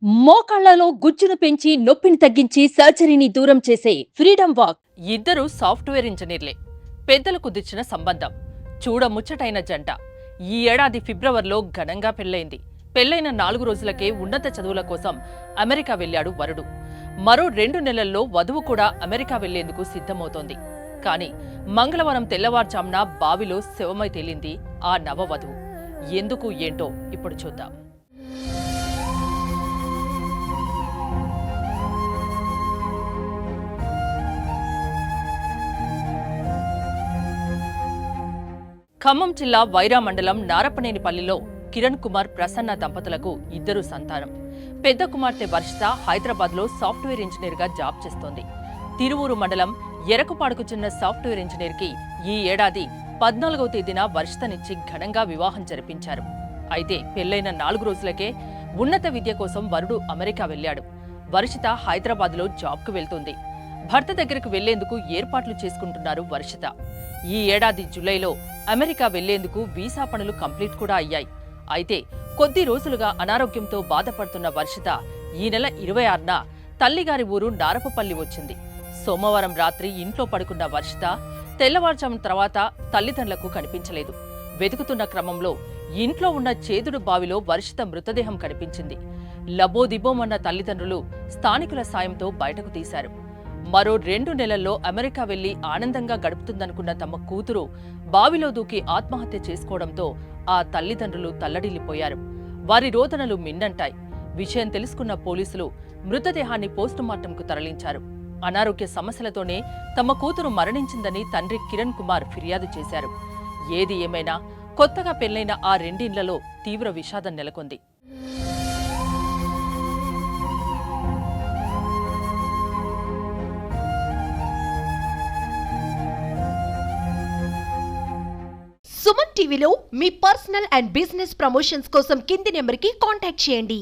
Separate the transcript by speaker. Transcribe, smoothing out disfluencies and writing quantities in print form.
Speaker 1: మోకాళ్లలో గుజ్జును పెంచి నొప్పిని తగ్గించి సర్జరీని దూరం చేసే ఫ్రీడమ్ వాక్.
Speaker 2: ఇద్దరు సాఫ్ట్వేర్ ఇంజనీర్లే. పెద్దలు కుదిర్చిన సంబంధం. చూడముచ్చటైన జంట. ఈ ఏడాది ఫిబ్రవరిలో ఘనంగా పెళ్లైంది. పెళ్లైన 4 రోజులకే ఉన్నత చదువుల కోసం అమెరికా వెళ్లాడు వరుడు. మరో 2 నెలల్లో వధువు కూడా అమెరికా వెళ్లేందుకు సిద్ధమవుతోంది. కానీ మంగళవారం తెల్లవారుజామున బావిలో శవమై తేలింది ఆ నవవధువు. ఎందుకు ఏంటో ఇప్పుడు చూద్దాం. ఖమ్మం జిల్లా వైరా మండలం నారపనేనిపల్లిలో కిరణ్ కుమార్ ప్రసన్న దంపతులకు 2 సంతానం. పెద్ద కుమార్తె వర్షిత హైదరాబాద్లో సాఫ్ట్వేర్ ఇంజనీర్గా జాబ్ చేస్తోంది. తిరువూరు మండలం ఎరకుపాడుకు చెందిన సాఫ్ట్వేర్ ఇంజనీర్కి ఈ ఏడాది 14వ తేదీన వర్షితనిచ్చి ఘనంగా వివాహం జరిపించారు. అయితే పెళ్లైన 4 రోజులకే ఉన్నత విద్య కోసం వరుడు అమెరికా వెళ్లాడు. వర్షిత హైదరాబాద్లో జాబ్కు వెళ్తుంది. భర్త దగ్గరకు వెళ్లేందుకు ఏర్పాట్లు చేసుకుంటున్నారు వర్షిత. ఈ ఏడాది జూలైలో అమెరికా వెళ్లేందుకు వీసా పనులు కంప్లీట్ కూడా అయ్యాయి. అయితే కొద్ది రోజులుగా అనారోగ్యంతో బాధపడుతున్న వర్షిత ఈ నెల 26న తల్లిగారి ఊరు నారపపల్లి వచ్చింది. సోమవారం రాత్రి ఇంట్లో పడుకున్న వర్షిత తెల్లవారుజామున తర్వాత తల్లిదండ్రులకు కనిపించలేదు. వెతుకుతున్న క్రమంలో ఇంట్లో ఉన్న చేదుడు బావిలో వర్షిత మృతదేహం కనిపించింది. లబోదిబోమన్న తల్లిదండ్రులు స్థానికుల సాయంతో బయటకు తీశారు. మరో 2 నెలల్లో అమెరికా వెళ్లి ఆనందంగా గడుపుతుందనుకున్న తమ కూతురు బావిలో దూకి ఆత్మహత్య చేసుకోవడంతో ఆ తల్లిదండ్రులు తల్లడిల్లిపోయారు. వారి రోదనలు మిన్నంటాయి. విషయం తెలుసుకున్న పోలీసులు మృతదేహాన్ని పోస్టుమార్టంకు తరలించారు. అనారోగ్య సమస్యలతోనే తమ కూతురు మరణించిందని తండ్రి కిరణ్ కుమార్ ఫిర్యాదు చేశారు. ఏది ఏమైనా కొత్తగా పెళ్లైన ఆ 2 ఇళ్లలో తీవ్ర విషాదం నెలకొంది.
Speaker 3: సుమన్ టీవీలో మీ పర్సనల్ అండ్ బిజినెస్ ప్రమోషన్స్ కోసం కింది నెంబర్కి కాంటాక్ట్ చేయండి.